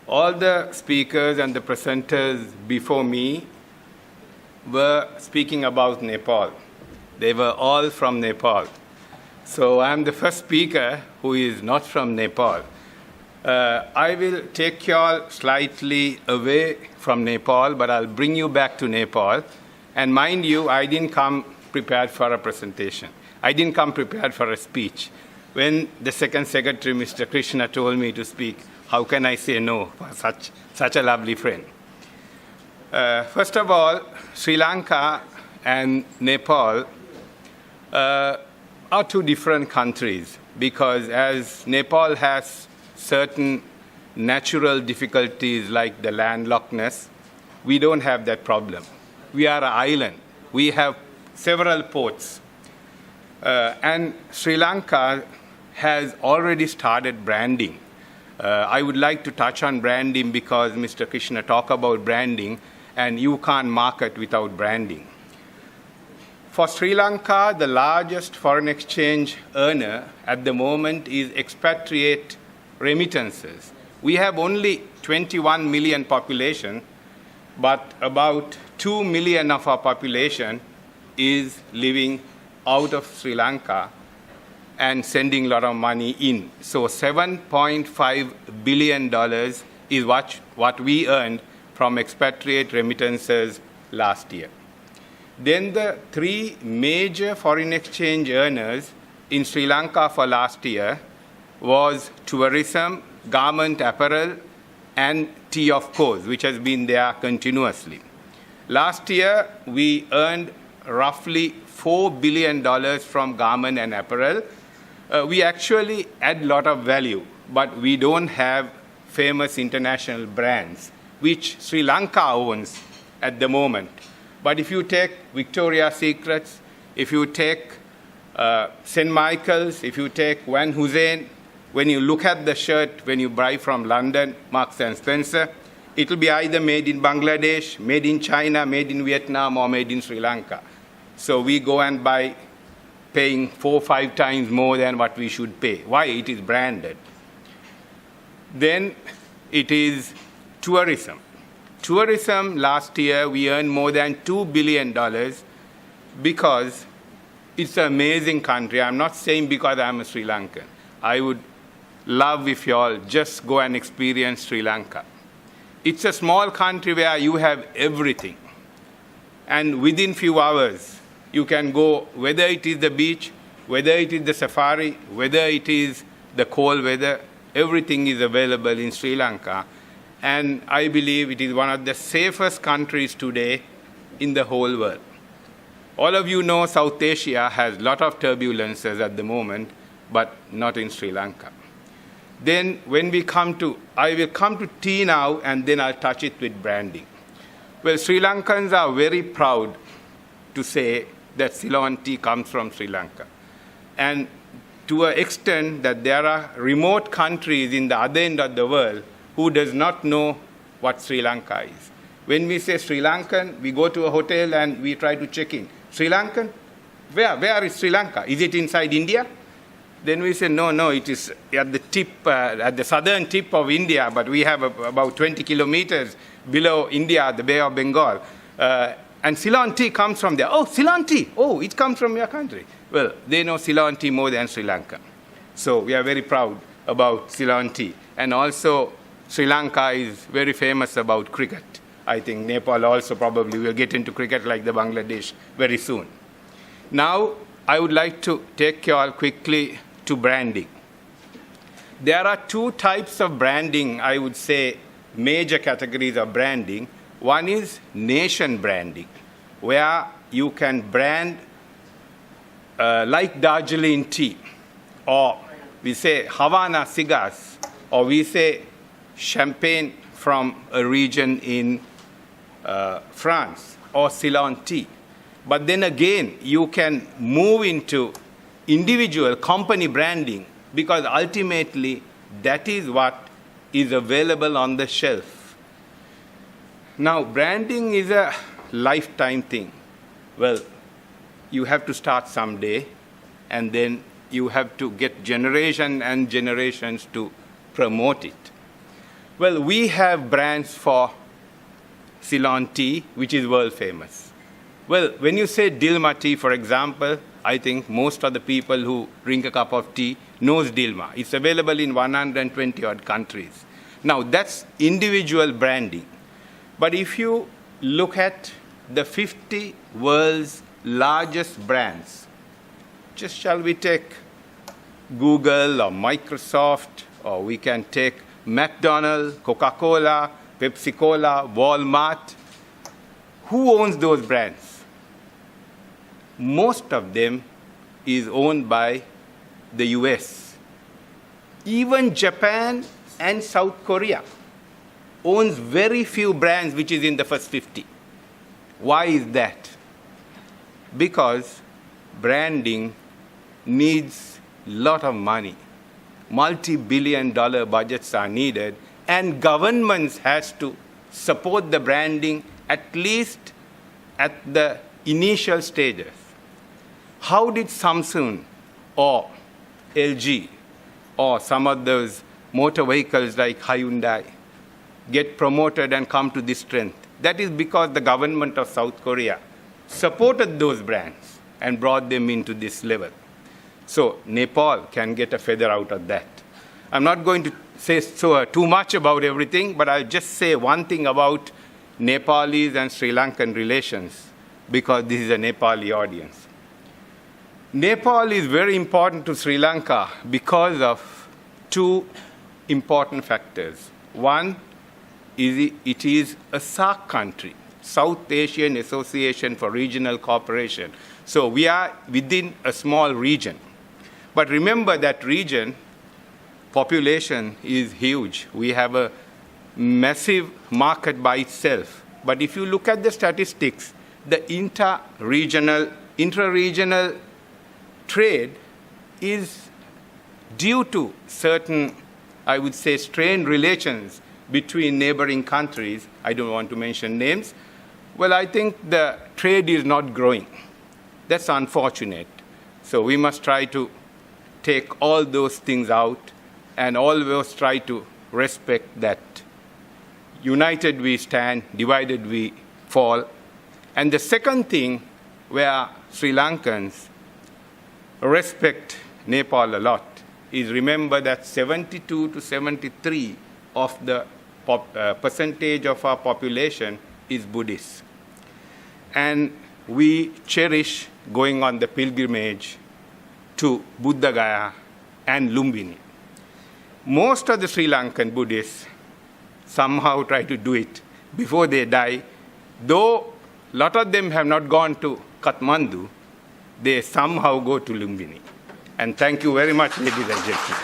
All the speakers and the presenters before me were speaking about Nepal. They were all from Nepal. So I'm the first speaker who is not from Nepal. I will take you all slightly away from Nepal, but I'll bring you back to Nepal. And mind you, I didn't come prepared for a presentation. I didn't come prepared for a speech. When the second secretary, Mr. Krishna, told me to speak, how can I say no for such a lovely friend? First of all, Sri Lanka and Nepal are two different countries because as Nepal has certain natural difficulties like the landlockedness, we don't have that problem. We are an island. We have several ports. And Sri Lanka has already started branding. I would like to touch on branding because Mr. Krishna talked about branding, and you can't market without branding. For Sri Lanka, the largest foreign exchange earner at the moment is expatriate remittances. We have only 21 million population, but about 2 million of our population is living out of Sri Lanka and sending a lot of money in. So $7.5 billion is what we earned from expatriate remittances last year. Then the three major foreign exchange earners in Sri Lanka for last year was tourism, garment apparel, and tea of course, which has been there continuously. Last year, we earned roughly $4 billion from garment and apparel. We actually add a lot of value, but we don't have famous international brands, which Sri Lanka owns at the moment. But if you take Victoria's Secrets, if you take St. Michael's, if you take Van Heusen, when you look at the shirt, when you buy from London, Marks and Spencer, it will be either made in Bangladesh, made in China, made in Vietnam, or made in Sri Lanka. So we go and buy paying 4 or 5 times more than what we should pay. Why? It is branded. Then it is tourism. Tourism, last year, we earned more than $2 billion because it's an amazing country. I'm not saying because I'm a Sri Lankan. I would love if you all just go and experience Sri Lanka. It's a small country where you have everything. And within few hours, you can go, whether it is the beach, whether it is the safari, whether it is the cold weather, everything is available in Sri Lanka. And I believe it is one of the safest countries today in the whole world. All of you know South Asia has a lot of turbulences at the moment, but not in Sri Lanka. Then when we come to, I will come to tea now, and then I'll touch it with branding. Well, Sri Lankans are very proud to say that Ceylon tea comes from Sri Lanka. And to an extent that there are remote countries in the other end of the world who does not know what Sri Lanka is. When we say Sri Lankan, we go to a hotel and we try to check in. Sri Lankan? Where is Sri Lanka? Is it inside India? Then we say, no, it is at the tip, at the southern tip of India, but we have about 20 kilometers below India, the Bay of Bengal. And Ceylon tea comes from there. Oh, Ceylon tea. Oh, it comes from your country. Well, they know Ceylon tea more than Sri Lanka. So we are very proud about Ceylon tea. And also, Sri Lanka is very famous about cricket. I think Nepal also probably will get into cricket like the Bangladesh very soon. Now, I would like to take you all quickly to branding. There are two types of branding, I would say, major categories of branding. One is nation branding, where you can brand like Darjeeling tea, or we say Havana cigars, or we say champagne from a region in France, or Ceylon tea. But then again, you can move into individual company branding because ultimately that is what is available on the shelf. Now, branding is a lifetime thing. Well, you have to start someday, and then you have to get generation and generations to promote it. Well, we have brands for Ceylon tea, which is world famous. Well, when you say Dilma tea, for example, I think most of the people who drink a cup of tea knows Dilma. It's available in 120 odd countries. Now, that's individual branding. But if you look at the 50 world's largest brands, just shall we take Google or Microsoft, or we can take McDonald's, Coca-Cola, Pepsi-Cola, Walmart. Who owns those brands? Most of them is owned by the US. Even Japan and South Korea owns very few brands which is in the first 50. Why is that? Because branding needs a lot of money. Multi-billion-dollar budgets are needed, and governments has to support the branding at least at the initial stages. How did Samsung or LG or some of those motor vehicles like Hyundai get promoted and come to this strength? That is because the government of South Korea supported those brands and brought them into this level. So Nepal can get a feather out of that. I'm not going to say too much about everything, but I'll just say one thing about Nepalese and Sri Lankan relations, because this is a Nepali audience. Nepal is very important to Sri Lanka because of two important factors. One is it is a SAARC country, South Asian Association for Regional Cooperation. So we are within a small region. But remember that region, population is huge. We have a massive market by itself. But if you look at the statistics, the intra-regional trade is due to certain, I would say, strained relations between neighboring countries. I don't want to mention names. Well, I think the trade is not growing. That's unfortunate. So we must try to take all those things out and always try to respect that united we stand, divided we fall. And the second thing where Sri Lankans respect Nepal a lot is remember that 72 to 73 of the percentage of our population is Buddhist. And we cherish going on the pilgrimage to Buddha Gaya and Lumbini. Most of the Sri Lankan Buddhists somehow try to do it before they die. Though a lot of them have not gone to Kathmandu, they somehow go to Lumbini. And thank you very much, ladies and gentlemen.